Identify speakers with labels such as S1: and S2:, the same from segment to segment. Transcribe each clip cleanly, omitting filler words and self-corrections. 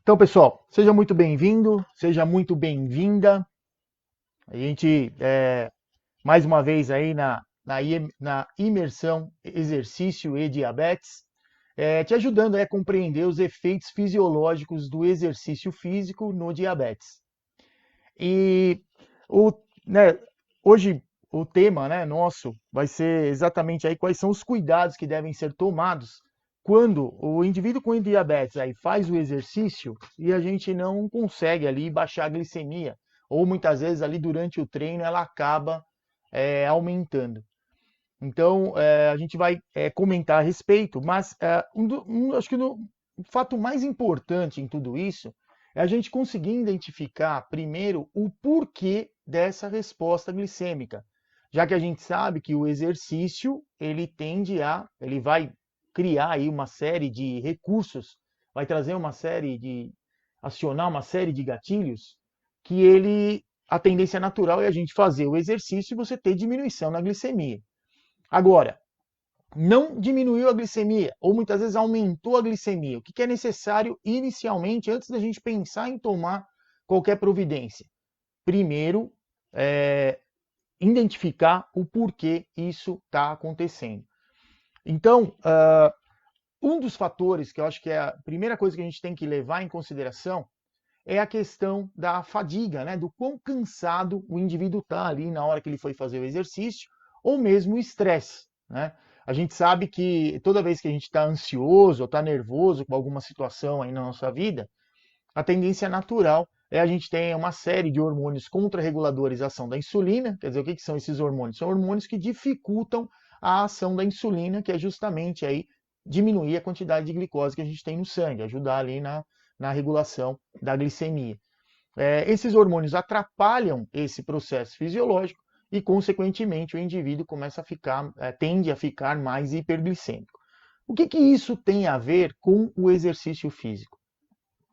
S1: Então, pessoal, seja muito bem-vindo, seja muito bem-vinda. A gente, mais uma vez aí na imersão exercício e diabetes, te ajudando a compreender os efeitos fisiológicos do exercício físico no diabetes. E o, né, hoje o tema, né, nosso vai ser exatamente aí quais são os cuidados que devem ser tomados quando o indivíduo com diabetes aí faz o exercício e a gente não consegue ali baixar a glicemia, ou muitas vezes ali durante o treino ela acaba aumentando. Então, a gente vai comentar a respeito, mas acho que o fato mais importante em tudo isso é a gente conseguir identificar primeiro o porquê dessa resposta glicêmica, já que a gente sabe que o exercício ele vai criar aí uma série de recursos, vai trazer acionar uma série de gatilhos que a tendência natural é a gente fazer o exercício e você ter diminuição na glicemia. Agora, não diminuiu a glicemia, ou muitas vezes aumentou a glicemia. O que é necessário inicialmente, antes da gente pensar em tomar qualquer providência? Primeiro, identificar o porquê isso está acontecendo. Então, um dos fatores que eu acho que é a primeira coisa que a gente tem que levar em consideração é a questão da fadiga, né? Do quão cansado o indivíduo está ali na hora que ele foi fazer o exercício, ou mesmo o estresse, né? A gente sabe que toda vez que a gente está ansioso ou está nervoso com alguma situação aí na nossa vida, a tendência natural é a gente ter uma série de hormônios contrarreguladores à ação da insulina. Quer dizer, o que são esses hormônios? São hormônios que dificultam a ação da insulina, que é justamente aí diminuir a quantidade de glicose que a gente tem no sangue, ajudar ali na regulação da glicemia. Esses hormônios atrapalham esse processo fisiológico e, consequentemente, o indivíduo tende a ficar mais hiperglicêmico. O que isso tem a ver com o exercício físico?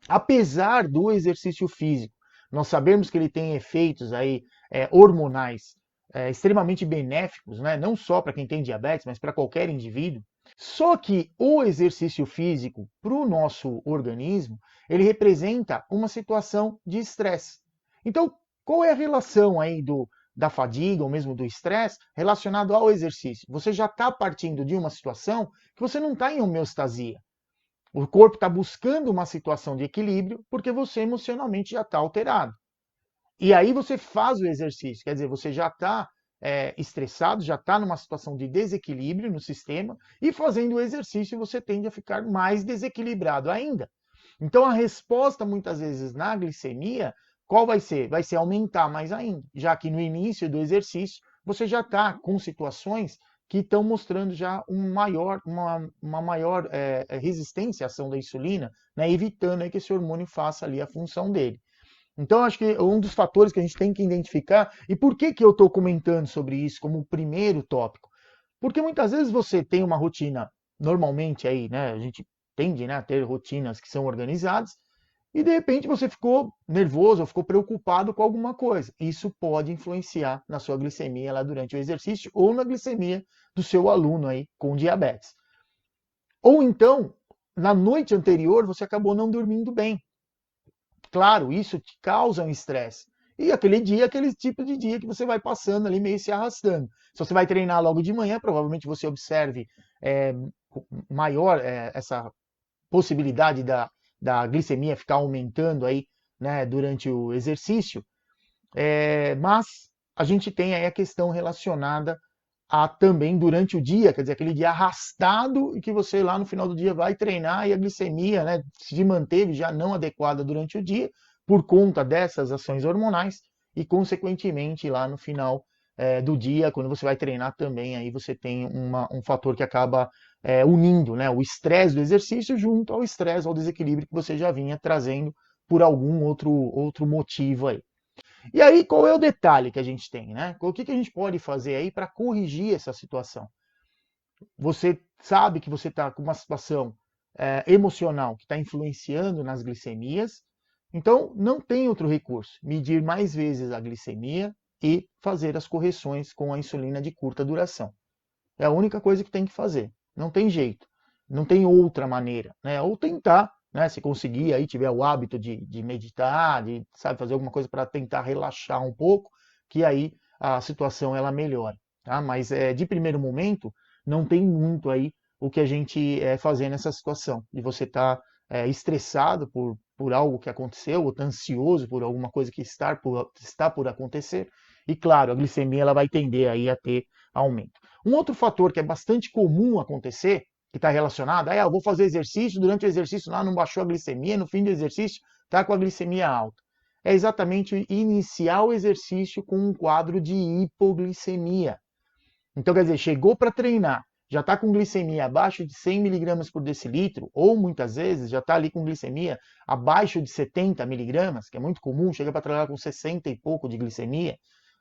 S1: Apesar do exercício físico, nós sabemos que ele tem efeitos aí, hormonais extremamente benéficos, né? Não só para quem tem diabetes, mas para qualquer indivíduo. Só que o exercício físico para o nosso organismo, ele representa uma situação de estresse. Então, qual é a relação aí da fadiga ou mesmo do estresse relacionado ao exercício? Você já está partindo de uma situação que você não está em homeostasia. O corpo está buscando uma situação de equilíbrio porque você emocionalmente já está alterado. E aí você faz o exercício, quer dizer, você já está estressado, já está numa situação de desequilíbrio no sistema, e fazendo o exercício você tende a ficar mais desequilibrado ainda. Então a resposta muitas vezes na glicemia, qual vai ser? Vai ser aumentar mais ainda, já que no início do exercício você já está com situações que estão mostrando já uma maior resistência à ação da insulina, né, evitando aí que esse hormônio faça ali a função dele. Então, acho que um dos fatores que a gente tem que identificar, e por que eu estou comentando sobre isso como primeiro tópico? Porque muitas vezes você tem uma rotina, normalmente aí, né, a gente tende, né, a ter rotinas que são organizadas, e de repente você ficou nervoso ou ficou preocupado com alguma coisa. Isso pode influenciar na sua glicemia lá durante o exercício ou na glicemia do seu aluno aí com diabetes. Ou então, na noite anterior, você acabou não dormindo bem. Claro, isso te causa um estresse. E aquele dia, aquele tipo de dia que você vai passando ali meio se arrastando. Se você vai treinar logo de manhã, provavelmente você observe é, maior essa possibilidade da glicemia ficar aumentando aí, né, durante o exercício. Mas a gente tem aí a questão relacionada a também durante o dia, quer dizer, aquele dia arrastado e que você lá no final do dia vai treinar e a glicemia, né, se manteve já não adequada durante o dia por conta dessas ações hormonais e, consequentemente, lá no final do dia, quando você vai treinar também, aí você tem um fator que acaba unindo, né, o estresse do exercício junto ao estresse, ao desequilíbrio que você já vinha trazendo por algum outro motivo aí. E aí, qual é o detalhe que a gente tem, né? O que a gente pode fazer aí para corrigir essa situação? Você sabe que você está com uma situação emocional que está influenciando nas glicemias, então não tem outro recurso. Medir mais vezes a glicemia e fazer as correções com a insulina de curta duração. É a única coisa que tem que fazer. Não tem jeito. Não tem outra maneira, né? Ou tentar né? Se conseguir aí, tiver o hábito de meditar, de, sabe, fazer alguma coisa para tentar relaxar um pouco, que aí a situação ela melhora, tá? Mas de primeiro momento, não tem muito aí o que a gente fazer nessa situação, de você estar estressado por algo que aconteceu, ou tá ansioso por alguma coisa que está por acontecer, e claro, a glicemia ela vai tender aí a ter aumento. Um outro fator que é bastante comum acontecer, que está relacionado, eu vou fazer exercício, durante o exercício lá não baixou a glicemia, no fim do exercício está com a glicemia alta. É exatamente iniciar o exercício com um quadro de hipoglicemia. Então, quer dizer, chegou para treinar, já está com glicemia abaixo de 100 miligramas por decilitro, ou muitas vezes já está ali com glicemia abaixo de 70 miligramas, que é muito comum, chega para treinar com 60 e pouco de glicemia,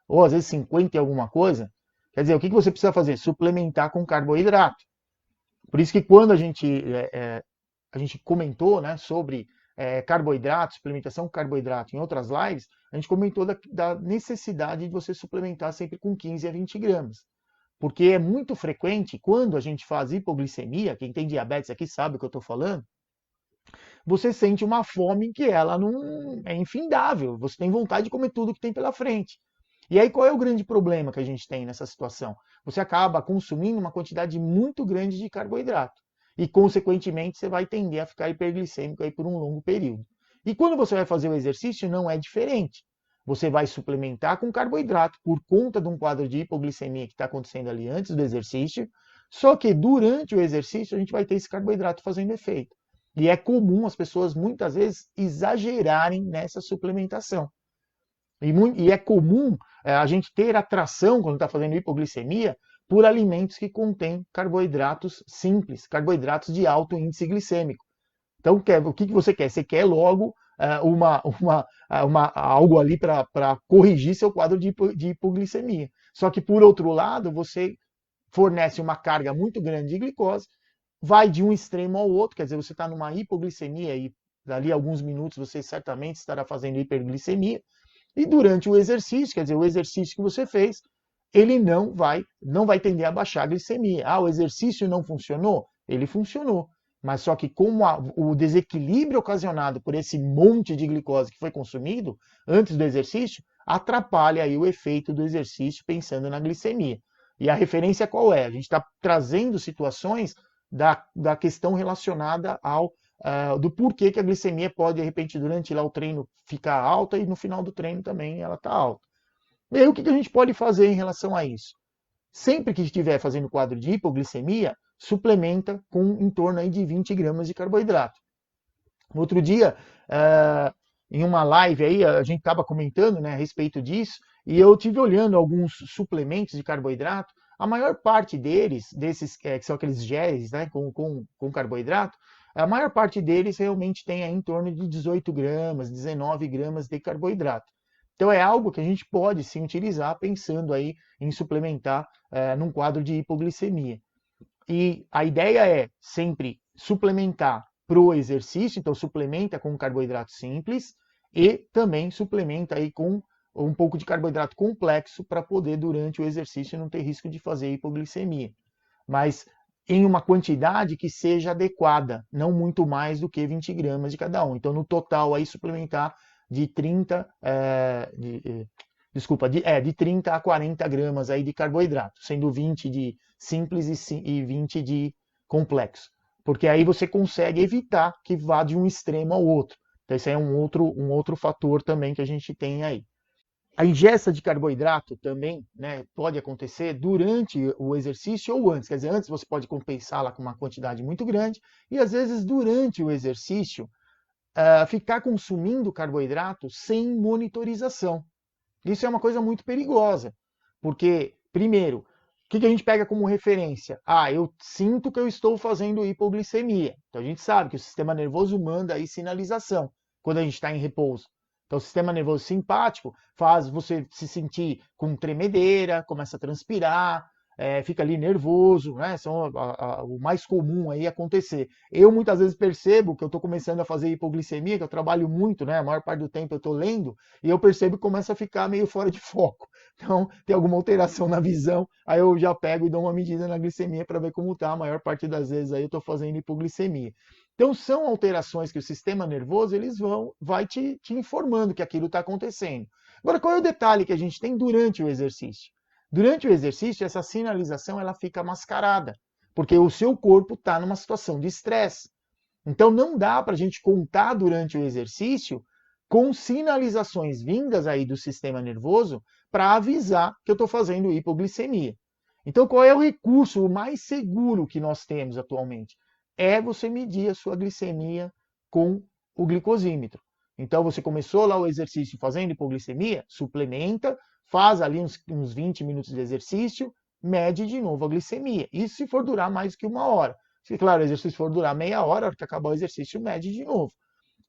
S1: ou às vezes 50 e alguma coisa. Quer dizer, o que você precisa fazer? Suplementar com carboidrato. Por isso que quando a gente comentou, né, sobre carboidrato, suplementação com carboidrato em outras lives, a gente comentou da necessidade de você suplementar sempre com 15 a 20 gramas. Porque é muito frequente, quando a gente faz hipoglicemia, quem tem diabetes aqui sabe o que eu estou falando, você sente uma fome que ela não é infindável, você tem vontade de comer tudo que tem pela frente. E aí qual é o grande problema que a gente tem nessa situação? Você acaba consumindo uma quantidade muito grande de carboidrato e, consequentemente, você vai tender a ficar hiperglicêmico aí por um longo período. E quando você vai fazer o exercício, não é diferente. Você vai suplementar com carboidrato por conta de um quadro de hipoglicemia que está acontecendo ali antes do exercício, só que durante o exercício a gente vai ter esse carboidrato fazendo efeito. E é comum as pessoas muitas vezes exagerarem nessa suplementação. E é comum a gente ter atração, quando está fazendo hipoglicemia, por alimentos que contêm carboidratos simples, carboidratos de alto índice glicêmico. Então, o que você quer? Você quer logo algo ali para corrigir seu quadro de hipoglicemia. Só que, por outro lado, você fornece uma carga muito grande de glicose, vai de um extremo ao outro, quer dizer, você está numa hipoglicemia e dali a alguns minutos você certamente estará fazendo hiperglicemia, e durante o exercício, quer dizer, o exercício que você fez, ele não vai tender a baixar a glicemia. O exercício não funcionou? Ele funcionou. Mas só que como o desequilíbrio ocasionado por esse monte de glicose que foi consumido antes do exercício, atrapalha aí o efeito do exercício pensando na glicemia. E a referência qual é? A gente está trazendo situações da questão relacionada do porquê que a glicemia pode, de repente, durante lá o treino ficar alta e no final do treino também ela está alta. E aí o que a gente pode fazer em relação a isso? Sempre que estiver fazendo quadro de hipoglicemia, suplementa com em torno aí de 20 gramas de carboidrato. Outro dia, em uma live aí, a gente estava comentando, né, a respeito disso, e eu tive olhando alguns suplementos de carboidrato. A maior parte desses que são aqueles géis, né, com carboidrato, a maior parte deles realmente tem aí em torno de 18 gramas, 19 gramas de carboidrato. Então é algo que a gente pode sim utilizar pensando aí em suplementar num quadro de hipoglicemia. E a ideia é sempre suplementar para o exercício, então suplementa com carboidrato simples e também suplementa aí com um pouco de carboidrato complexo para poder, durante o exercício, não ter risco de fazer hipoglicemia. Mas em uma quantidade que seja adequada, não muito mais do que 20 gramas de cada um. Então, no total, aí suplementar de 30, de 30 a 40 gramas aí de carboidrato, sendo 20 de simples e 20 de complexo. Porque aí você consegue evitar que vá de um extremo ao outro. Então, esse é um outro fator também que a gente tem aí. A ingesta de carboidrato também, né, pode acontecer durante o exercício ou antes. Quer dizer, antes você pode compensá-la com uma quantidade muito grande e às vezes durante o exercício ficar consumindo carboidrato sem monitorização. Isso é uma coisa muito perigosa, porque, primeiro, o que a gente pega como referência? Eu sinto que eu estou fazendo hipoglicemia. Então a gente sabe que o sistema nervoso manda aí sinalização quando a gente está em repouso. Então o sistema nervoso simpático faz você se sentir com tremedeira, começa a transpirar, fica ali nervoso, né? São o mais comum aí acontecer. Eu muitas vezes percebo que eu estou começando a fazer hipoglicemia, que eu trabalho muito, né? A maior parte do tempo eu estou lendo, e eu percebo que começa a ficar meio fora de foco. Então, tem alguma alteração na visão, aí eu já pego e dou uma medida na glicemia para ver como está. A maior parte das vezes aí eu estou fazendo hipoglicemia. Então, são alterações que o sistema nervoso vai te informando que aquilo está acontecendo. Agora, qual é o detalhe que a gente tem durante o exercício? Durante o exercício, essa sinalização ela fica mascarada, porque o seu corpo está numa situação de estresse. Então, não dá para a gente contar durante o exercício com sinalizações vindas aí do sistema nervoso para avisar que eu estou fazendo hipoglicemia. Então, qual é o recurso mais seguro que nós temos atualmente? É você medir a sua glicemia com o glicosímetro. Então, você começou lá o exercício fazendo hipoglicemia, suplementa, faz ali uns 20 minutos de exercício, mede de novo a glicemia. Isso se for durar mais do que 1 hora. Se, claro, o exercício for durar meia hora, a hora que acabar o exercício, mede de novo.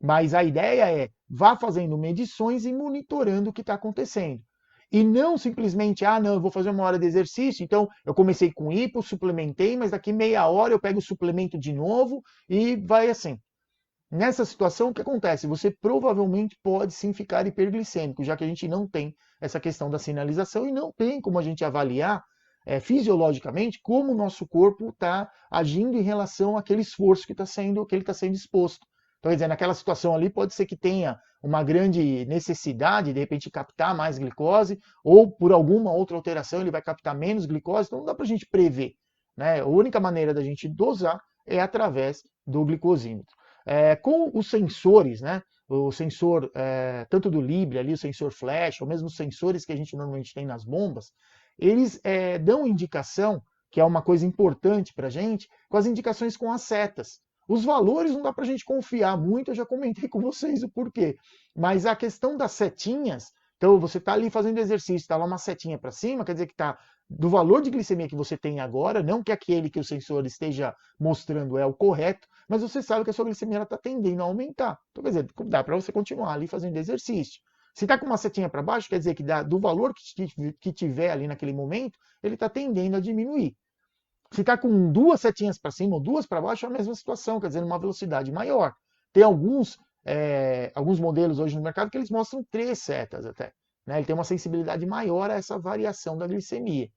S1: Mas a ideia é, vá fazendo medições e monitorando o que está acontecendo. E não simplesmente, não, eu vou fazer 1 hora de exercício, então eu comecei com hipo, suplementei, mas daqui meia hora eu pego o suplemento de novo e vai assim. Nessa situação, o que acontece? Você provavelmente pode sim ficar hiperglicêmico, já que a gente não tem essa questão da sinalização e não tem como a gente avaliar fisiologicamente como o nosso corpo está agindo em relação àquele esforço que ele está sendo exposto. Então, quer dizer, naquela situação ali pode ser que tenha uma grande necessidade de repente captar mais glicose, ou por alguma outra alteração ele vai captar menos glicose, então não dá para a gente prever. Né? A única maneira da gente dosar é através do glicosímetro. Com os sensores, né? O sensor tanto do Libre ali, o sensor flash, ou mesmo os sensores que a gente normalmente tem nas bombas, eles dão indicação, que é uma coisa importante para a gente, com as indicações com as setas. Os valores não dá para a gente confiar muito, eu já comentei com vocês o porquê. Mas a questão das setinhas, então você está ali fazendo exercício, está lá uma setinha para cima, quer dizer que está do valor de glicemia que você tem agora, não que aquele que o sensor esteja mostrando é o correto, mas você sabe que a sua glicemia está tendendo a aumentar. Então, quer dizer, dá para você continuar ali fazendo exercício. Se está com uma setinha para baixo, quer dizer que do valor que tiver ali naquele momento, ele está tendendo a diminuir. Se está com 2 setinhas para cima ou 2 para baixo, é a mesma situação, quer dizer, uma velocidade maior. Tem alguns modelos hoje no mercado que eles mostram 3 setas até. Né? Ele tem uma sensibilidade maior a essa variação da glicemia.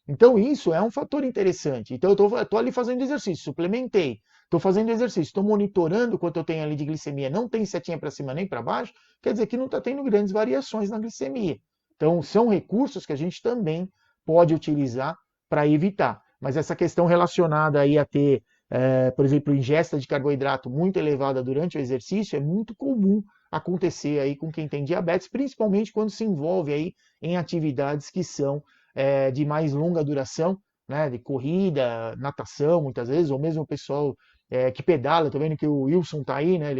S1: Então, isso é um fator interessante. Então, eu estou ali fazendo exercício, suplementei. Estou fazendo exercício, estou monitorando quanto eu tenho ali de glicemia. Não tem setinha para cima nem para baixo, quer dizer que não está tendo grandes variações na glicemia. Então, são recursos que a gente também pode utilizar para evitar. Mas essa questão relacionada aí a ter, por exemplo, ingesta de carboidrato muito elevada durante o exercício é muito comum acontecer aí com quem tem diabetes, principalmente quando se envolve aí em atividades que são de mais longa duração, né, de corrida, natação, muitas vezes, ou mesmo o pessoal que pedala. Estou vendo que o Wilson está aí, né,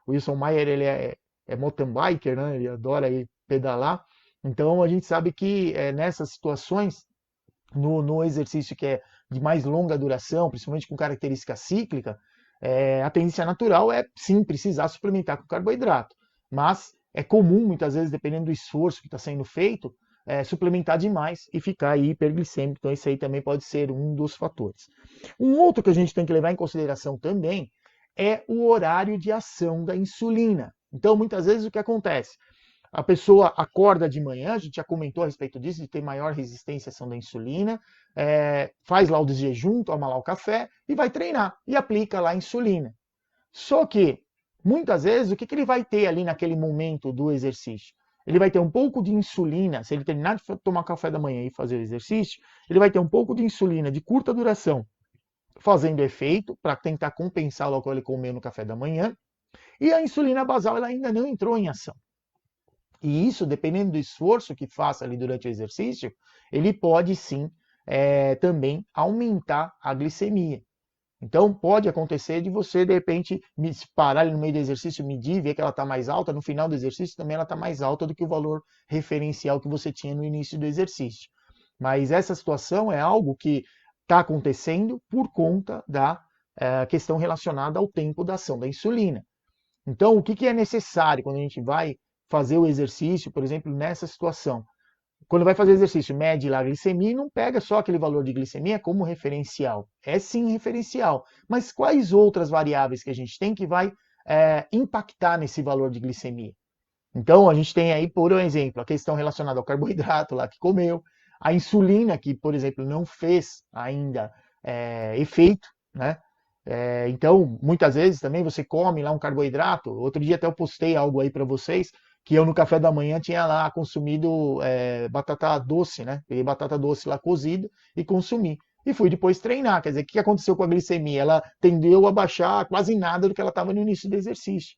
S1: o Wilson Maier, ele é mountain biker, né, ele adora aí pedalar. Então, a gente sabe que nessas situações, no exercício que é de mais longa duração, principalmente com característica cíclica, a tendência natural é, sim, precisar suplementar com carboidrato. Mas é comum, muitas vezes, dependendo do esforço que está sendo feito, suplementar demais e ficar aí hiperglicêmico. Então, isso aí também pode ser um dos fatores. Um outro que a gente tem que levar em consideração também é o horário de ação da insulina. Então, muitas vezes, o que acontece? A pessoa acorda de manhã, a gente já comentou a respeito disso, de ter maior resistência à ação da insulina, faz lá o desjejum, toma lá o café e vai treinar e aplica lá a insulina. Só que, muitas vezes, o que ele vai ter ali naquele momento do exercício? Ele vai ter um pouco de insulina, se ele terminar de tomar café da manhã e fazer o exercício, ele vai ter um pouco de insulina de curta duração fazendo efeito para tentar compensar o que ele comeu no café da manhã, e a insulina basal ela ainda não entrou em ação. E isso, dependendo do esforço que faça ali durante o exercício, ele pode sim também aumentar a glicemia. Então, pode acontecer de você, de repente, parar ali no meio do exercício, medir, ver que ela está mais alta, no final do exercício também ela está mais alta do que o valor referencial que você tinha no início do exercício. Mas essa situação é algo que está acontecendo por conta da questão relacionada ao tempo da ação da insulina. Então, o que é necessário quando a gente vai fazer o exercício, por exemplo, nessa situação? Quando vai fazer exercício, mede lá a glicemia e não pega só aquele valor de glicemia como referencial. É sim referencial. Mas quais outras variáveis que a gente tem que vai impactar nesse valor de glicemia? Então, a gente tem aí, por exemplo, a questão relacionada ao carboidrato lá que comeu, a insulina que, por exemplo, não fez ainda efeito, né? Então, muitas vezes também você come lá um carboidrato. Outro dia até eu postei algo aí para vocês, que eu no café da manhã tinha lá consumido batata doce, né? Peguei batata doce lá cozida e consumi. E fui depois treinar. Quer dizer, o que aconteceu com a glicemia? Ela tendeu a baixar quase nada do que ela estava no início do exercício.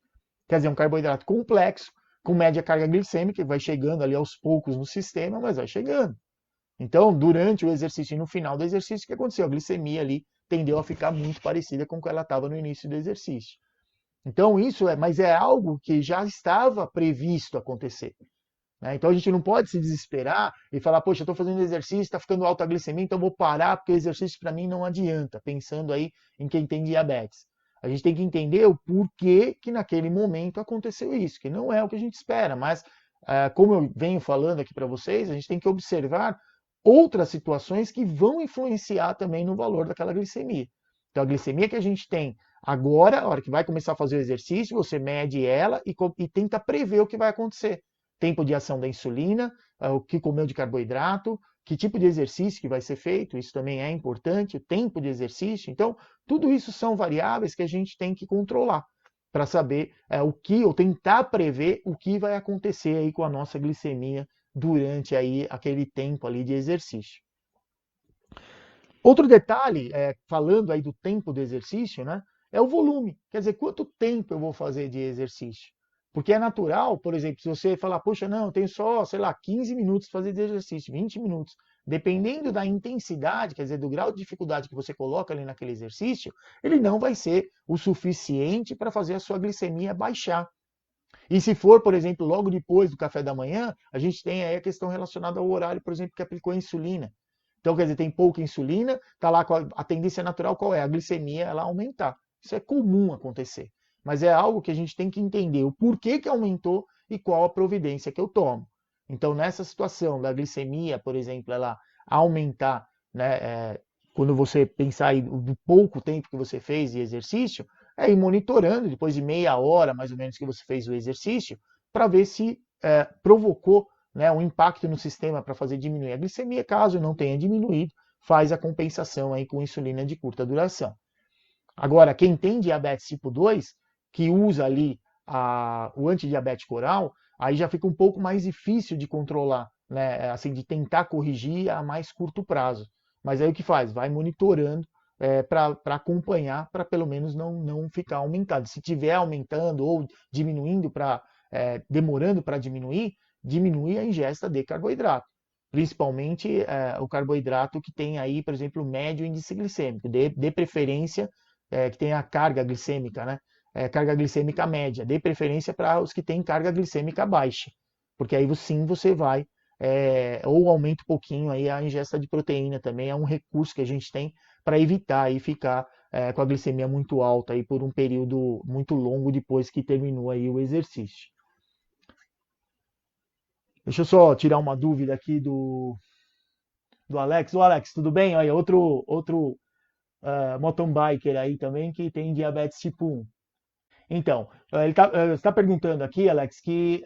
S1: Quer dizer, um carboidrato complexo, com média carga glicêmica, que vai chegando ali aos poucos no sistema, mas vai chegando. Então, durante o exercício e no final do exercício, o que aconteceu? A glicemia ali tendeu a ficar muito parecida com o que ela estava no início do exercício. Então, mas é algo que já estava previsto acontecer. Né? Então, a gente não pode se desesperar e falar, poxa, eu estou fazendo exercício, está ficando alta a glicemia, então vou parar porque o exercício para mim não adianta, pensando aí em quem tem diabetes. A gente tem que entender o porquê que naquele momento aconteceu isso, que não é o que a gente espera, mas como eu venho falando aqui para vocês, a gente tem que observar outras situações que vão influenciar também no valor daquela glicemia. Então, a glicemia que a gente tem agora, a hora que vai começar a fazer o exercício, você mede ela e tenta prever o que vai acontecer. Tempo de ação da insulina, o que comeu de carboidrato, que tipo de exercício que vai ser feito, isso também é importante, o tempo de exercício. Então, tudo isso são variáveis que a gente tem que controlar para saber o que, ou tentar prever o que vai acontecer aí com a nossa glicemia durante aí aquele tempo ali de exercício. Outro detalhe, falando aí do tempo do exercício, né, é o volume. Quer dizer, quanto tempo eu vou fazer de exercício? Porque é natural, por exemplo, se você falar, poxa, não, eu tenho só, sei lá, 15 minutos para fazer de exercício, 20 minutos. Dependendo da intensidade, quer dizer, do grau de dificuldade que você coloca ali naquele exercício, ele não vai ser o suficiente para fazer a sua glicemia baixar. E se for, por exemplo, logo depois do café da manhã, a gente tem aí a questão relacionada ao horário, por exemplo, que aplicou a insulina. Então, quer dizer, tem pouca insulina, tá lá a tendência natural qual é? A glicemia ela aumentar. Isso é comum acontecer. Mas é algo que a gente tem que entender o porquê que aumentou e qual a providência que eu tomo. Então, nessa situação da glicemia, por exemplo, ela aumentar, né, quando você pensar aí do pouco tempo que você fez de exercício, é ir monitorando depois de meia hora, mais ou menos, que você fez o exercício, para ver se provocou, né, um impacto no sistema para fazer diminuir a glicemia. Caso não tenha diminuído, faz a compensação aí com insulina de curta duração. Agora, quem tem diabetes tipo 2, que usa ali o antidiabético oral, aí já fica um pouco mais difícil de controlar, né? Assim, de tentar corrigir a mais curto prazo. Mas aí o que faz? Vai monitorando para acompanhar, para pelo menos não ficar aumentado. Se tiver aumentando ou diminuindo demorando para diminuir, diminui a ingesta de carboidrato. Principalmente o carboidrato que tem aí, por exemplo, médio índice glicêmico, de preferência que tem a carga glicêmica, né? Carga glicêmica média. Dê preferência para os que têm carga glicêmica baixa, porque aí sim você vai, ou aumenta um pouquinho aí a ingesta de proteína também, é um recurso que a gente tem para evitar aí ficar com a glicemia muito alta aí por um período muito longo depois que terminou aí o exercício. Deixa eu só tirar uma dúvida aqui do Alex. O Alex, tudo bem? Olha, outro mountain biker aí também que tem diabetes tipo 1. Então, ele está perguntando aqui, Alex, que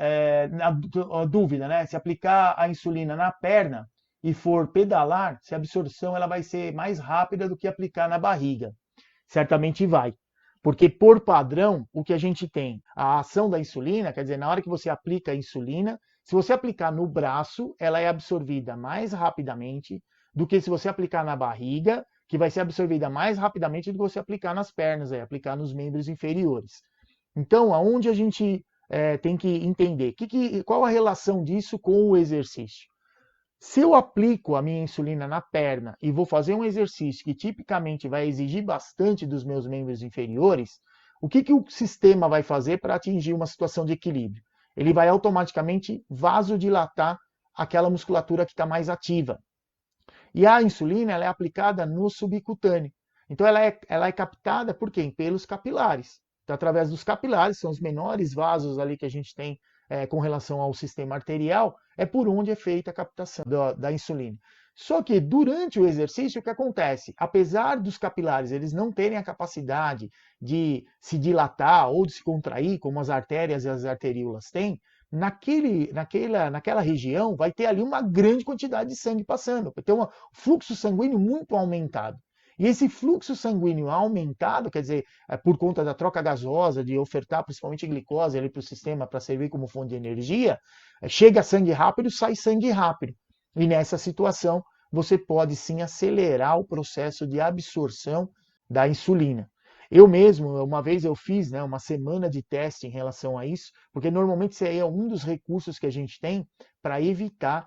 S1: a dúvida, né? Se aplicar a insulina na perna e for pedalar, se a absorção ela vai ser mais rápida do que aplicar na barriga. Certamente vai. Porque por padrão, o que a gente tem? A ação da insulina, quer dizer, na hora que você aplica a insulina, se você aplicar no braço, ela é absorvida mais rapidamente do que se você aplicar na barriga, que vai ser absorvida mais rapidamente do que você aplicar nas pernas, aplicar nos membros inferiores. Então, aonde a gente tem que entender? Qual a relação disso com o exercício? Se eu aplico a minha insulina na perna e vou fazer um exercício que tipicamente vai exigir bastante dos meus membros inferiores, o que o sistema vai fazer para atingir uma situação de equilíbrio? Ele vai automaticamente vasodilatar aquela musculatura que está mais ativa. E a insulina ela é aplicada no subcutâneo. Então ela é captada por quem? Pelos capilares. Então, através dos capilares, são os menores vasos ali que a gente tem com relação ao sistema arterial, é por onde é feita a captação da insulina. Só que durante o exercício, o que acontece? Apesar dos capilares eles não terem a capacidade de se dilatar ou de se contrair, como as artérias e as arteríolas têm, naquela região vai ter ali uma grande quantidade de sangue passando, vai ter um fluxo sanguíneo muito aumentado. E esse fluxo sanguíneo aumentado, quer dizer, por conta da troca gasosa, de ofertar principalmente glicose ali para o sistema para servir como fonte de energia, chega sangue rápido, sai sangue rápido. E nessa situação, você pode sim acelerar o processo de absorção da insulina. Eu mesmo, uma vez eu fiz, né, uma semana de teste em relação a isso, porque normalmente esse aí é um dos recursos que a gente tem para evitar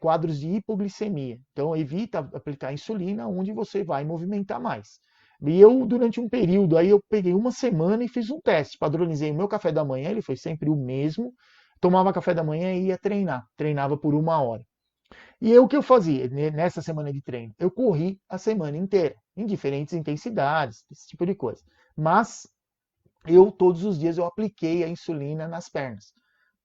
S1: quadros de hipoglicemia. Então, evita aplicar insulina onde você vai movimentar mais. E eu, durante um período, aí eu peguei uma semana e fiz um teste, padronizei o meu café da manhã, ele foi sempre o mesmo, tomava café da manhã e ia treinar, treinava por 1 hora. E o que eu fazia nessa semana de treino? Eu corri a semana inteira, em diferentes intensidades, esse tipo de coisa. Mas todos os dias, eu apliquei a insulina nas pernas,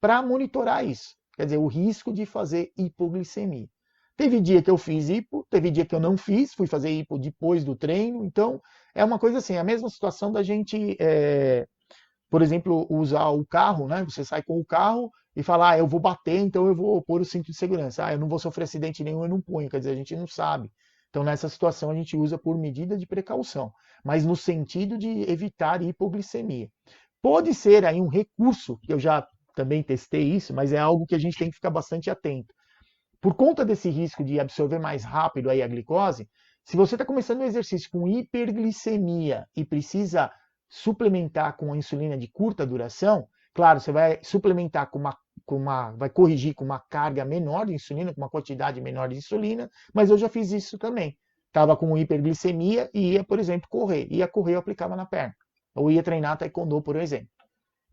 S1: para monitorar isso. Quer dizer, o risco de fazer hipoglicemia. Teve dia que eu fiz hipo, teve dia que eu não fiz, fui fazer hipo depois do treino. Então, é uma coisa assim, a mesma situação da gente, por exemplo, usar o carro, né? Você sai com o carro e fala, eu vou bater, então eu vou pôr o cinto de segurança. Eu não vou sofrer acidente nenhum, eu não ponho. Quer dizer, a gente não sabe. Então, nessa situação, a gente usa por medida de precaução, mas no sentido de evitar hipoglicemia. Pode ser aí um recurso, que eu já também testei isso, mas é algo que a gente tem que ficar bastante atento. Por conta desse risco de absorver mais rápido aí a glicose, se você está começando um exercício com hiperglicemia e precisa suplementar com a insulina de curta duração, claro, você vai suplementar vai corrigir com uma carga menor de insulina, com uma quantidade menor de insulina, mas eu já fiz isso também. Estava com hiperglicemia e ia, por exemplo, correr. Ia correr, eu aplicava na perna. Ou ia treinar taekwondo, por exemplo.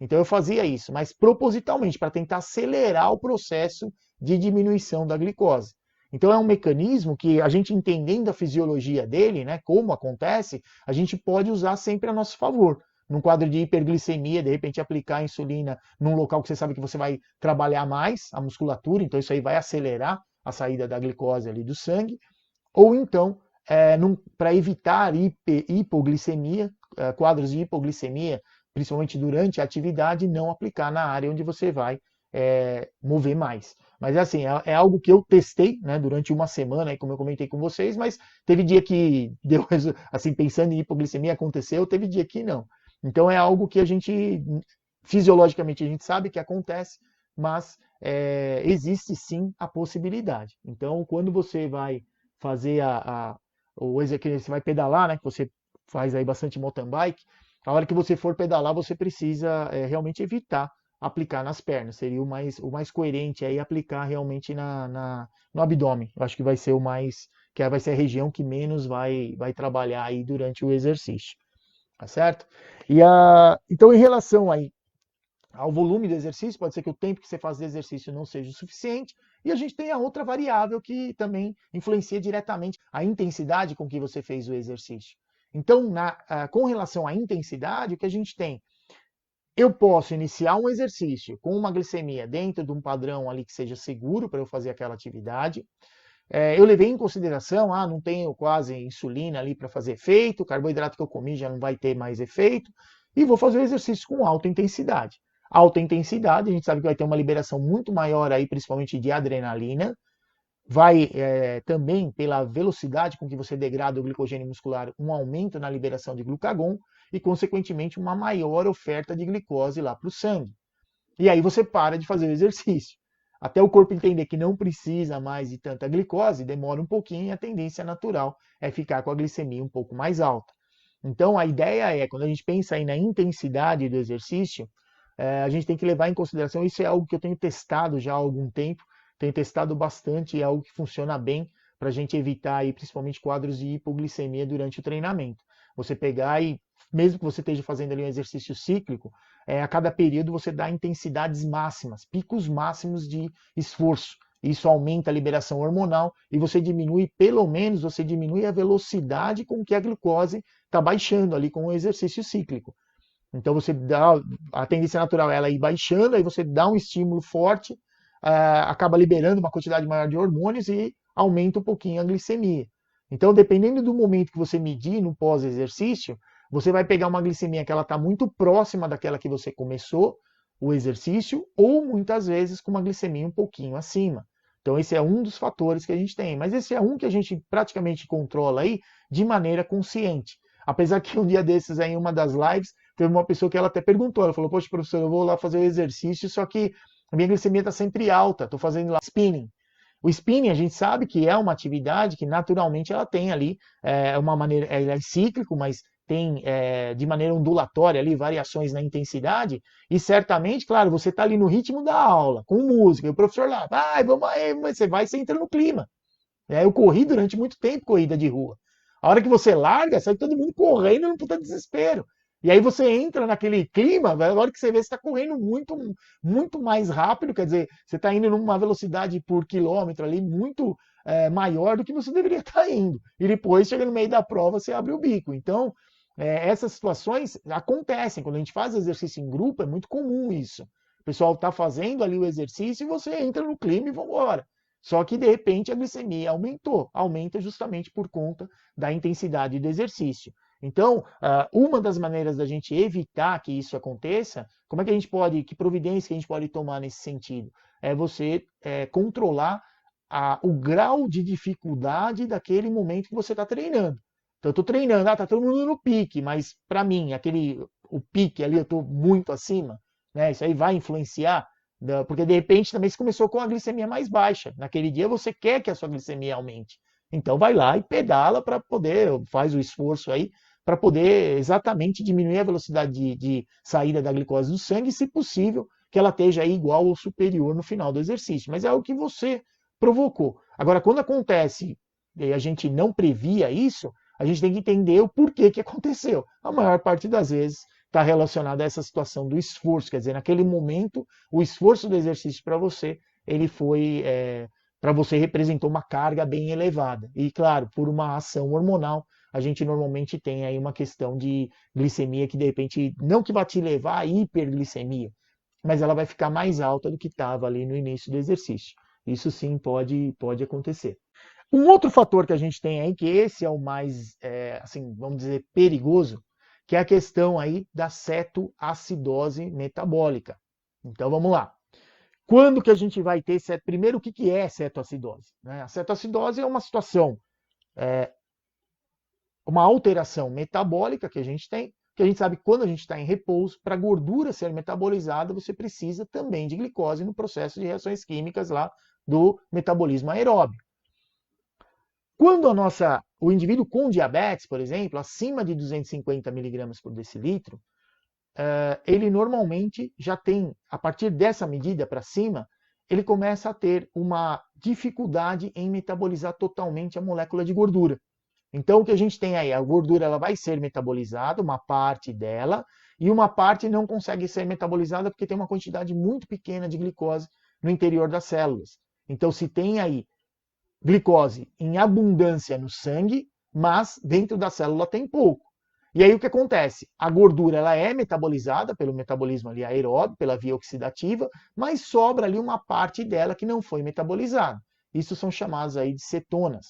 S1: Então eu fazia isso, mas propositalmente, para tentar acelerar o processo de diminuição da glicose. Então é um mecanismo que a gente entendendo a fisiologia dele, né, como acontece, a gente pode usar sempre a nosso favor. Num quadro de hiperglicemia, de repente aplicar a insulina num local que você sabe que você vai trabalhar mais a musculatura, então isso aí vai acelerar a saída da glicose ali do sangue. Ou então, para evitar hipoglicemia, quadros de hipoglicemia, principalmente durante a atividade, não aplicar na área onde você vai mover mais. Mas assim, é algo que eu testei, né, durante uma semana, como eu comentei com vocês, mas teve dia que deu, assim, pensando em hipoglicemia, aconteceu, teve dia que não. Então é algo que a gente, fisiologicamente, a gente sabe que acontece, mas existe sim a possibilidade. Então, quando você vai fazer o exercício, você vai pedalar, né, que você faz aí bastante mountain bike, a hora que você for pedalar, você precisa realmente evitar aplicar nas pernas. Seria o mais coerente aí aplicar realmente no abdômen. Eu acho que vai ser que vai ser a região que menos vai trabalhar aí durante o exercício. Tá certo? Então, em relação aí ao volume do exercício, pode ser que o tempo que você faz de exercício não seja o suficiente, e a gente tem a outra variável que também influencia diretamente a intensidade com que você fez o exercício. Então, com relação à intensidade, o que a gente tem? Eu posso iniciar um exercício com uma glicemia dentro de um padrão ali que seja seguro para eu fazer aquela atividade. Eu levei em consideração, não tenho quase insulina ali para fazer efeito, o carboidrato que eu comi já não vai ter mais efeito, e vou fazer o exercício com alta intensidade. Alta intensidade, a gente sabe que vai ter uma liberação muito maior aí, principalmente de adrenalina, vai também pela velocidade com que você degrada o glicogênio muscular, um aumento na liberação de glucagon e, consequentemente, uma maior oferta de glicose lá para o sangue. E aí você para de fazer o exercício. Até o corpo entender que não precisa mais de tanta glicose, demora um pouquinho e a tendência natural é ficar com a glicemia um pouco mais alta. Então a ideia é, quando a gente pensa aí na intensidade do exercício, a gente tem que levar em consideração, isso é algo que eu tenho testado já há algum tempo, tenho testado bastante e é algo que funciona bem para a gente evitar aí, principalmente quadros de hipoglicemia durante o treinamento. Você pegar e, mesmo que você esteja fazendo ali um exercício cíclico, a cada período você dá intensidades máximas, picos máximos de esforço. Isso aumenta a liberação hormonal e você diminui, pelo menos, você diminui a velocidade com que a glicose está baixando ali com o exercício cíclico. Então você dá, a tendência natural é ela ir baixando, aí você dá um estímulo forte, acaba liberando uma quantidade maior de hormônios e aumenta um pouquinho a glicemia. Então, dependendo do momento que você medir no pós-exercício, você vai pegar uma glicemia que ela está muito próxima daquela que você começou o exercício, ou muitas vezes com uma glicemia um pouquinho acima. Então esse é um dos fatores que a gente tem, mas esse é um que a gente praticamente controla aí de maneira consciente. Apesar que um dia desses aí, em uma das lives, teve uma pessoa que ela até perguntou, ela falou, poxa, professor, eu vou lá fazer o exercício, só que a minha glicemia está sempre alta, estou fazendo lá spinning. O spinning a gente sabe que é uma atividade que naturalmente ela tem ali uma maneira, ela é cíclico, mas tem de maneira ondulatória ali variações na intensidade, e certamente, claro, você está ali no ritmo da aula, com música, e o professor lá, vai, vamos aí, você entra no clima. Eu corri durante muito tempo corrida de rua. A hora que você larga, sai todo mundo correndo num puta desespero. E aí você entra naquele clima, a hora que você vê, você está correndo muito, muito mais rápido, quer dizer, você está indo numa velocidade por quilômetro ali muito maior do que você deveria estar indo. E depois, chega no meio da prova, você abre o bico. Então, essas situações acontecem. Quando a gente faz exercício em grupo, é muito comum isso. O pessoal está fazendo ali o exercício e você entra no clima e vamos embora. Só que, de repente, a glicemia aumentou. Aumenta justamente por conta da intensidade do exercício. Então, uma das maneiras da gente evitar que isso aconteça, como é que a gente pode, que providência que a gente pode tomar nesse sentido? É você controlar o grau de dificuldade daquele momento que você está treinando. Então, eu estou treinando, está todo mundo no pique, mas para mim, o pique ali, eu estou muito acima, né? Isso aí vai influenciar, porque de repente também você começou com a glicemia mais baixa. Naquele dia você quer que a sua glicemia aumente. Então vai lá e pedala para poder, faz o esforço aí, para poder exatamente diminuir a velocidade de saída da glicose do sangue, se possível, que ela esteja aí igual ou superior no final do exercício. Mas é o que você provocou. Agora, quando acontece e a gente não previa isso, a gente tem que entender o porquê que aconteceu. A maior parte das vezes está relacionado a essa situação do esforço, quer dizer, naquele momento, o esforço do exercício para você, ele foi, para você representou uma carga bem elevada. E claro, por uma ação hormonal, a gente normalmente tem aí uma questão de glicemia que de repente, não que vai te levar a hiperglicemia, mas ela vai ficar mais alta do que estava ali no início do exercício. Isso sim pode acontecer. Um outro fator que a gente tem aí, que esse é o mais, assim, vamos dizer, perigoso, que é a questão aí da cetoacidose metabólica. Então vamos lá. Quando que a gente vai ter primeiro, o que é cetoacidose? A cetoacidose é uma situação, uma alteração metabólica que a gente tem, que a gente sabe que quando a gente está em repouso, para a gordura ser metabolizada, você precisa também de glicose no processo de reações químicas lá do metabolismo aeróbio. Quando o indivíduo com diabetes, por exemplo, acima de 250 miligramas por decilitro, ele normalmente já tem, a partir dessa medida para cima, ele começa a ter uma dificuldade em metabolizar totalmente a molécula de gordura. Então, o que a gente tem aí? A gordura ela vai ser metabolizada, uma parte dela, e uma parte não consegue ser metabolizada porque tem uma quantidade muito pequena de glicose no interior das células. Então, se tem aí glicose em abundância no sangue, mas dentro da célula tem pouco. E aí o que acontece? A gordura ela é metabolizada pelo metabolismo ali aeróbio, pela via oxidativa, mas sobra ali uma parte dela que não foi metabolizada. Isso são chamados aí de cetonas.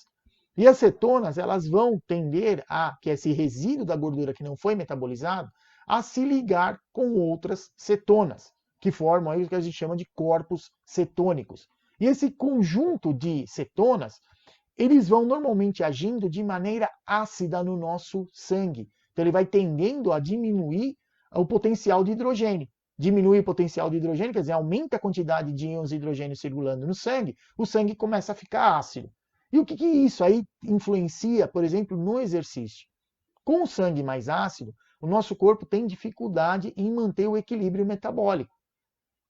S1: E as cetonas elas vão tender que esse resíduo da gordura que não foi metabolizado, a se ligar com outras cetonas, que formam aí o que a gente chama de corpos cetônicos. E esse conjunto de cetonas, eles vão normalmente agindo de maneira ácida no nosso sangue. Então ele vai tendendo a diminuir o potencial de hidrogênio. Diminui o potencial de hidrogênio, quer dizer, aumenta a quantidade de íons de hidrogênio circulando no sangue, o sangue começa a ficar ácido. E o que isso aí influencia, por exemplo, no exercício? Com o sangue mais ácido, o nosso corpo tem dificuldade em manter o equilíbrio metabólico.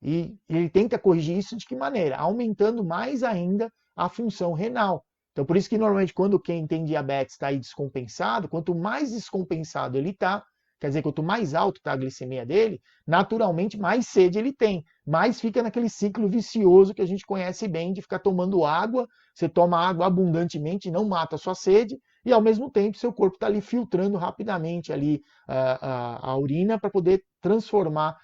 S1: E ele tenta corrigir isso de que maneira? Aumentando mais ainda a função renal. Então, por isso que normalmente quando quem tem diabetes está aí descompensado, quanto mais descompensado ele está, quer dizer, quanto mais alto está a glicemia dele, naturalmente mais sede ele tem. Mais fica naquele ciclo vicioso que a gente conhece bem de ficar tomando água, você toma água abundantemente, não mata a sua sede, e ao mesmo tempo seu corpo está ali filtrando rapidamente ali a urina para poder transformar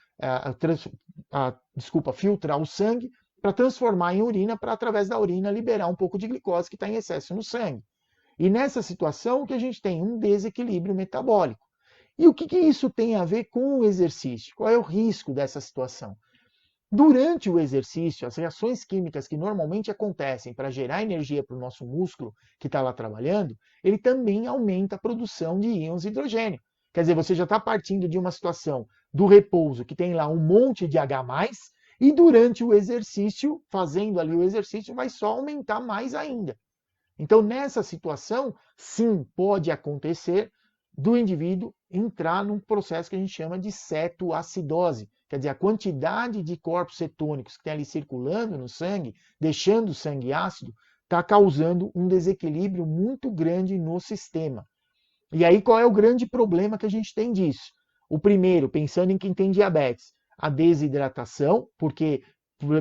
S1: filtrar o sangue para transformar em urina, para através da urina liberar um pouco de glicose que está em excesso no sangue. E nessa situação, o que a gente tem? Um desequilíbrio metabólico. E o que isso tem a ver com o exercício? Qual é o risco dessa situação? Durante o exercício, as reações químicas que normalmente acontecem para gerar energia para o nosso músculo que está lá trabalhando, ele também aumenta a produção de íons de hidrogênio. Quer dizer, você já está partindo de uma situação do repouso que tem lá um monte de H+, e durante o exercício, fazendo ali o exercício, vai só aumentar mais ainda. Então, nessa situação, sim, pode acontecer do indivíduo entrar num processo que a gente chama de cetoacidose. Quer dizer, a quantidade de corpos cetônicos que tem ali circulando no sangue, deixando o sangue ácido, está causando um desequilíbrio muito grande no sistema. E aí, qual é o grande problema que a gente tem disso? O primeiro, pensando em quem tem diabetes, a desidratação, porque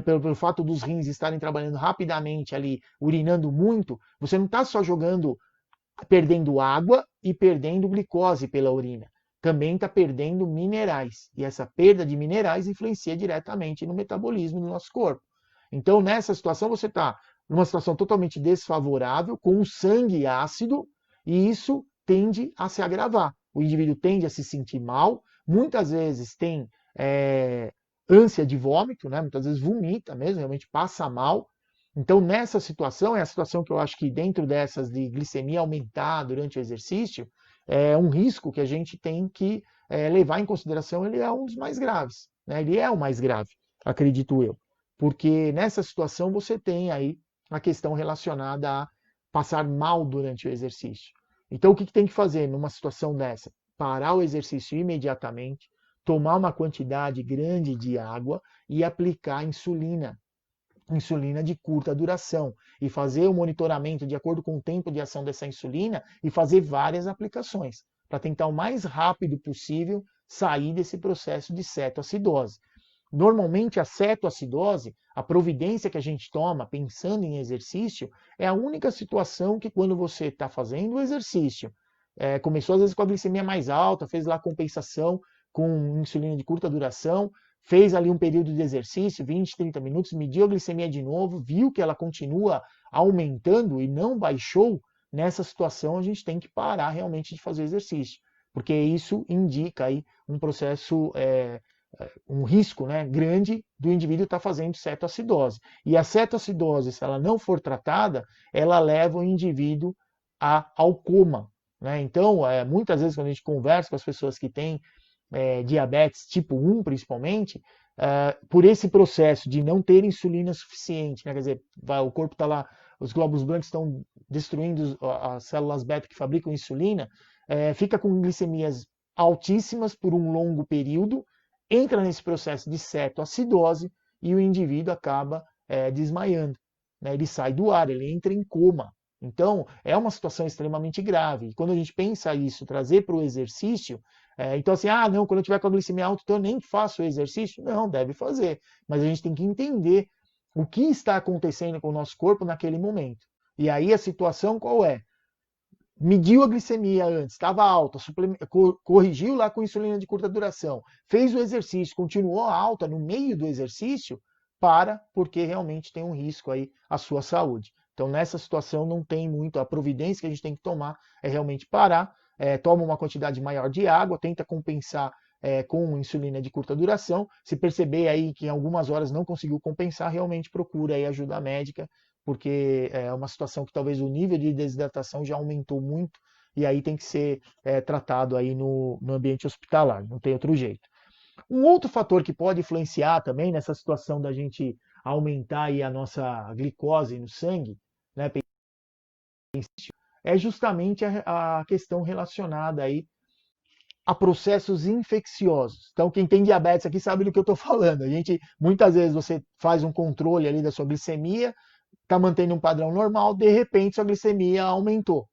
S1: pelo fato dos rins estarem trabalhando rapidamente ali, urinando muito, você não está só jogando, perdendo água e perdendo glicose pela urina. Também está perdendo minerais. E essa perda de minerais influencia diretamente no metabolismo do nosso corpo. Então, nessa situação, você está numa situação totalmente desfavorável, com o sangue ácido, e isso tende a se agravar. O indivíduo tende a se sentir mal, muitas vezes tem ânsia de vômito, né? Muitas vezes vomita mesmo, realmente passa mal. Então, nessa situação, é a situação que eu acho que dentro dessas de glicemia aumentar durante o exercício, é um risco que a gente tem que levar em consideração, ele é um dos mais graves, né? Ele é o mais grave, acredito eu. Porque nessa situação você tem aí a questão relacionada a passar mal durante o exercício. Então, o que tem que fazer numa situação dessa? Parar o exercício imediatamente, tomar uma quantidade grande de água e aplicar insulina de curta duração e fazer o monitoramento de acordo com o tempo de ação dessa insulina e fazer várias aplicações para tentar o mais rápido possível sair desse processo de cetoacidose. Normalmente a cetoacidose, a providência que a gente toma pensando em exercício, é a única situação que quando você está fazendo o exercício, começou às vezes com a glicemia mais alta, fez lá a compensação com insulina de curta duração, fez ali um período de exercício, 20, 30 minutos, mediu a glicemia de novo, viu que ela continua aumentando e não baixou, nessa situação a gente tem que parar realmente de fazer exercício, porque isso indica aí um processo, um risco, né, grande do indivíduo estar fazendo cetoacidose. E a cetoacidose, se ela não for tratada, ela leva o indivíduo ao coma. Né? Então, muitas vezes quando a gente conversa com as pessoas que têm diabetes tipo 1 principalmente, por esse processo de não ter insulina suficiente, né? Quer dizer, o corpo está lá, os glóbulos brancos estão destruindo as células beta que fabricam insulina, fica com glicemias altíssimas por um longo período, entra nesse processo de cetoacidose e o indivíduo acaba desmaiando. Né? Ele sai do ar, ele entra em coma. Então, é uma situação extremamente grave. E quando a gente pensa isso, trazer para o exercício, então assim, não, quando eu tiver com a glicemia alta, então eu nem faço o exercício. Não, deve fazer. Mas a gente tem que entender o que está acontecendo com o nosso corpo naquele momento. E aí a situação qual é? Mediu a glicemia antes, estava alta, corrigiu lá com insulina de curta duração, fez o exercício, continuou alta no meio do exercício, porque realmente tem um risco aí à sua saúde. Então, nessa situação, não tem muito, a providência que a gente tem que tomar é realmente parar, toma uma quantidade maior de água, tenta compensar com insulina de curta duração. Se perceber aí que em algumas horas não conseguiu compensar, realmente procura aí ajuda médica, porque é uma situação que talvez o nível de desidratação já aumentou muito e aí tem que ser tratado aí no ambiente hospitalar, não tem outro jeito. Um outro fator que pode influenciar também nessa situação da gente aumentar aí a nossa glicose no sangue, né, é justamente a questão relacionada aí a processos infecciosos. Então, quem tem diabetes aqui sabe do que eu estou falando. A gente, muitas vezes, você faz um controle ali da sua glicemia, está mantendo um padrão normal, de repente sua glicemia aumentou.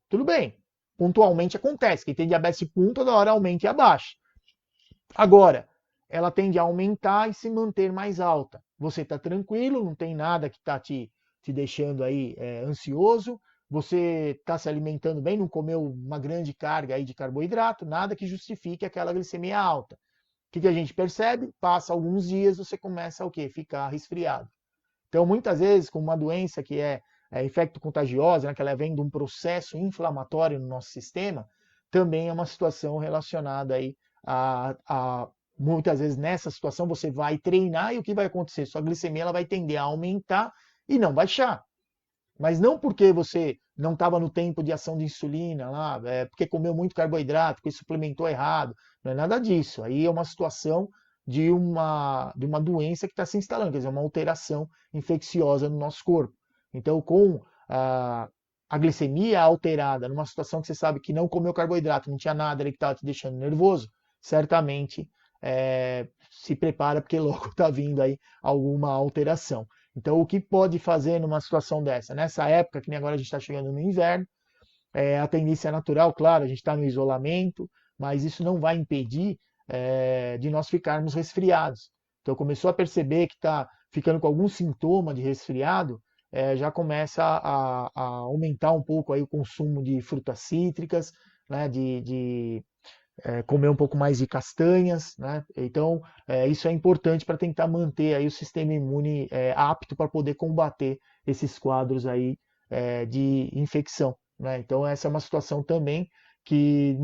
S1: Tudo bem, pontualmente acontece. Quem tem diabetes tipo 1, toda hora aumenta e abaixa. Agora, ela tende a aumentar e se manter mais alta. Você está tranquilo, não tem nada que está te deixando aí ansioso, você está se alimentando bem, não comeu uma grande carga aí de carboidrato, nada que justifique aquela glicemia alta. O que a gente percebe? Passa alguns dias, você começa o quê? Ficar resfriado. Então, muitas vezes, com uma doença que é infecto-contagiosa, né, que ela vem de um processo inflamatório no nosso sistema, também é uma situação relacionada aí a muitas vezes nessa situação você vai treinar e o que vai acontecer? Sua glicemia ela vai tender a aumentar e não baixar. Mas não porque você não estava no tempo de ação de insulina lá, porque comeu muito carboidrato, porque suplementou errado. Não é nada disso. Aí é uma situação de uma doença que está se instalando, quer dizer, uma alteração infecciosa no nosso corpo. Então, com a glicemia alterada, numa situação que você sabe que não comeu carboidrato, não tinha nada ali que estava te deixando nervoso, certamente se prepara porque logo está vindo aí alguma alteração. Então, o que pode fazer numa situação dessa? Nessa época, que nem agora a gente está chegando no inverno, a tendência natural, claro, a gente está no isolamento, mas isso não vai impedir de nós ficarmos resfriados. Então, começou a perceber que está ficando com algum sintoma de resfriado, já começa a aumentar um pouco aí o consumo de frutas cítricas, né, de comer um pouco mais de castanhas, né? Então, isso é importante para tentar manter aí o sistema imune apto para poder combater esses quadros aí de infecção, né? Então, essa é uma situação também que,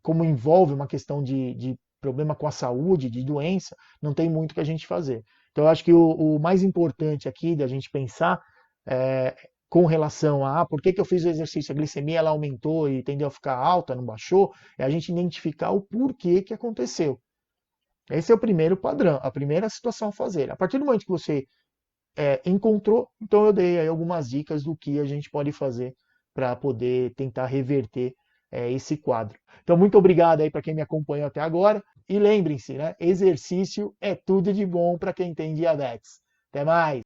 S1: como envolve uma questão de problema com a saúde, de doença, não tem muito que a gente fazer. Então, eu acho que o mais importante aqui da gente pensar é, com relação a por que eu fiz o exercício, a glicemia ela aumentou e tendeu a ficar alta, não baixou, é a gente identificar o porquê que aconteceu. Esse é o primeiro padrão, a primeira situação a fazer. A partir do momento que você encontrou, então eu dei aí algumas dicas do que a gente pode fazer para poder tentar reverter esse quadro. Então, muito obrigado aí para quem me acompanhou até agora. E lembrem-se, né? Exercício é tudo de bom para quem tem diabetes. Até mais!